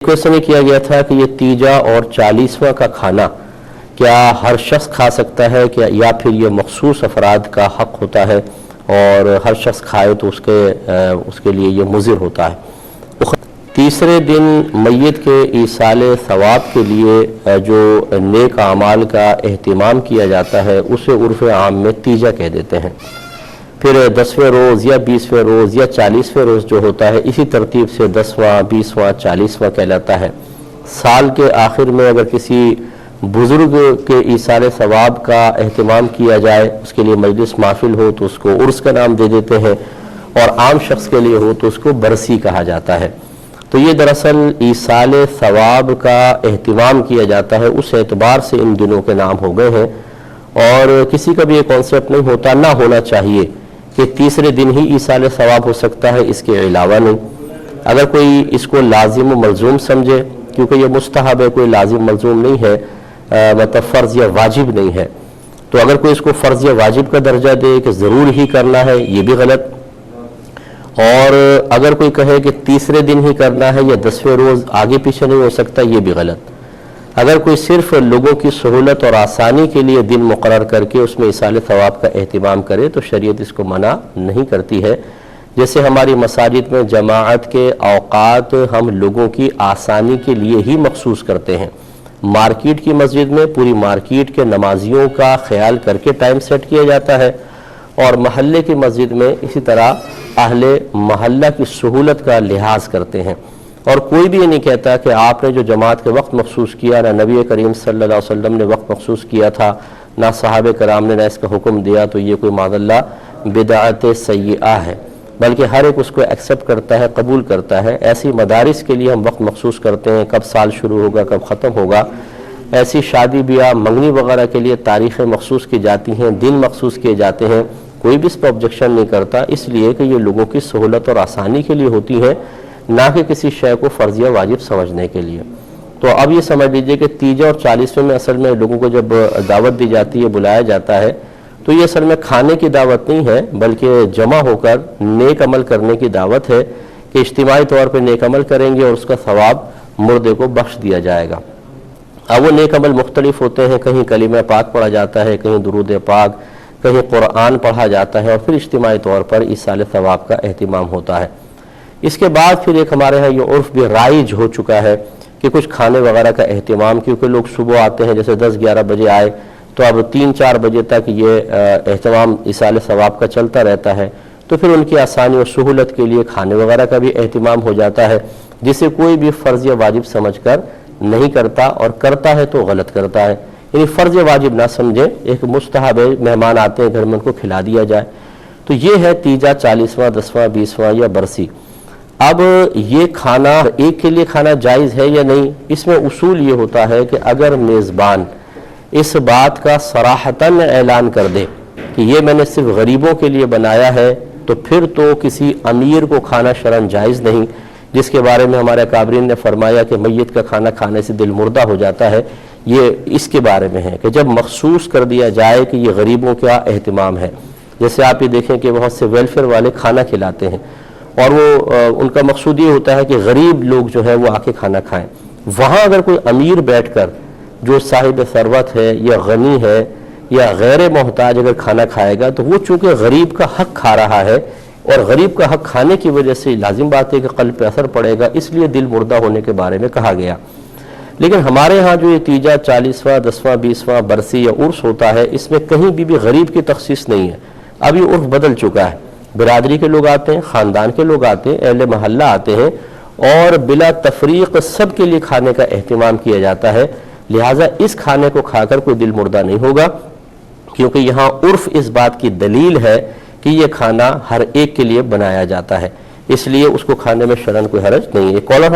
Question ये किया गया था कि ये तीजा और 40वां का खाना क्या हर शख्स खा सकता है क्या, या फिर ये मखसूस अफराद का हक होता है और हर शख्स खाए तो उसके लिए ये मुज़िर होता है। तीसरे दिन मैयत के ईसाले सवाब के लिए जो नेक आमाल का एहतिमाम किया जाता है उसे उर्फ़ आम में तीजा कह देते हैं। फिर 10वें रोज़ या 20वें रोज़ या 40वें रोज़ जो होता है इसी तरतीब से 10वां 20वां 40वां कहलाता है। साल के आखिर में अगर किसी बुज़ुर्ग के ईसाले सवाब का एहतिमाम किया जाए, उसके लिए मजलिस महफिल हो तो उसको उर्स का नाम दे देते हैं, और आम शख्स के लिए हो तो उसको बरसी कहा जाता है। तो ये दरअसल ईसाले सवाब का एहतिमाम किया जाता है, उस एतबार से इन दिनों के नाम हो गए हैं। और किसी का भी ये कॉन्सेप्ट नहीं होता, ना होना चाहिए कि तीसरे दिन ही ईसाले सवाब हो सकता है, इसके अलावा नहीं। अगर कोई इसको लाजिम मलजूम समझे, क्योंकि ये मुस्तहब है, कोई लाजिम मलजूम नहीं है, मतलब फ़र्ज़ या वाजिब नहीं है, तो अगर कोई इसको फ़र्ज़ या वाजिब का दर्जा दे कि ज़रूर ही करना है, ये भी गलत। और अगर कोई कहे कि तीसरे दिन ही करना है या 10वें रोज़ आगे पीछे नहीं हो सकता, ये भी गलत। अगर कोई सिर्फ लोगों की सहूलत और आसानी के लिए दिन मुकर्रर करके उसमें इसाले सवाब का एहतिमाम करे तो शरीयत इसको मना नहीं करती है। जैसे हमारी मसाजिद में जमाअत के औकात हम लोगों की आसानी के लिए ही मखसूस करते हैं। मार्केट की मस्जिद में पूरी मार्केट के नमाजियों का ख्याल करके टाइम सेट किया जाता है, और महल्ले की मस्जिद में इसी तरह अहले महल्ला की सहूलत का लिहाज करते हैं। और कोई भी ये नहीं कहता कि आपने जो जमात के वक्त मखसूस किया, ना नबी करीम सल्लल्लाहु अलैहि वसल्लम ने वक्त मखसूस किया था, ना सहाबे कराम ने ना इसका हुक्म दिया, तो ये कोई माज़अल्लाह बिदअत सय्यआ है। बल्कि हर एक उसको एक्सेप्ट करता है, कबूल करता है। ऐसी मदारिस के लिए हम वक्त मखसूस करते हैं, कब साल शुरू होगा कब ख़त्म होगा। ऐसी शादी ब्याह मंगनी वगैरह के लिए तारीख़ें मखसूस की जाती हैं, दिन मखसूस किए जाते हैं। कोई भी इस पर ऑब्जेक्शन नहीं करता, इसलिए कि ये लोगों की सहूलत और आसानी के लिए होती है, ना कि किसी शय को फ़र्ज़ या वाजिब समझने के लिए। तो अब ये समझ लीजिए कि तीजा और 40वें में असल में लोगों को जब दावत दी जाती है, बुलाया जाता है, तो ये असल में खाने की दावत नहीं है, बल्कि जमा होकर नेक अमल करने की दावत है कि इज्तिमाई तौर पर नेक अमल करेंगे और उसका सवाब मुर्दे को बख्श दिया जाएगा। अब वो नेक अमल मुख्तलिफ होते हैं, कहीं कलीमा पाक पढ़ा जाता है, कहीं दुरूद पाक, कहीं कुरान पढ़ा जाता है, और फिर इज्तिमाई तौर पर इसाले सवाब का एहतिमाम होता है। इसके बाद फिर एक हमारे यहाँ ये उर्फ भी राइज हो चुका है कि कुछ खाने वगैरह का एहतिमाम, क्योंकि लोग सुबह आते हैं, जैसे 10-11 बजे आए तो अब 3-4 बजे तक ये एहतिमाम इसाले सवाब का चलता रहता है, तो फिर उनकी आसानी और सहूलत के लिए खाने वगैरह का भी एहतिमाम हो जाता है, जिसे कोई भी फ़र्ज़ या वाजिब समझकर नहीं करता, और करता है तो गलत करता है। यानी फ़र्ज़ या वाजिब ना समझे, एक मुस्तहब है, मेहमान आते हैं घर में उनको खिला दिया जाए। तो ये है तीजा, 40वां, 10वां, 20वां या बरसी। अब ये खाना एक के लिए खाना जायज़ है या नहीं, इसमें उसूल ये होता है कि अगर मेज़बान इस बात का सराहतन ऐलान कर दे कि ये मैंने सिर्फ गरीबों के लिए बनाया है, तो फिर तो किसी अमीर को खाना शरन जायज़ नहीं, जिसके बारे में हमारे काबरीन ने फरमाया कि मैयत का खाना खाने से दिल मुर्दा हो जाता है। ये इसके बारे में है कि जब मखसूस कर दिया जाए कि ये गरीबों का एहतिमाम है। जैसे आप ये देखें कि बहुत से वेलफेयर वाले खाना खिलाते हैं, और वो उनका मकसूद ये होता है कि गरीब लोग जो है वो आके खाना खाएं। वहाँ अगर कोई अमीर बैठकर जो साहिब सरवत है या गनी है या गैर मोहताज अगर खाना खाएगा, तो वो चूँकि गरीब का हक खा रहा है, और गरीब का हक खाने की वजह से लाजिम बात है कि क़ल्ब पे असर पड़ेगा, इसलिए दिल मुर्दा होने के बारे में कहा गया। लेकिन हमारे यहाँ जो ये तीजा, 40वां, 10वां, 20वां बरसी या उर्स होता है, इसमें कहीं भी गरीब की तखसीस नहीं है। अब ये उर्फ बदल चुका है, बिरादरी के लोग आते हैं, ख़ानदान के लोग आते हैं, अहले महल्ला आते हैं, और बिला तफरीक सब के लिए खाने का एहतिमाम किया जाता है। लिहाजा इस खाने को खाकर कोई दिल मुर्दा नहीं होगा, क्योंकि यहाँ उर्फ इस बात की दलील है कि ये खाना हर एक के लिए बनाया जाता है, इसलिए उसको खाने में शरन कोई हरज नहीं है। कॉलर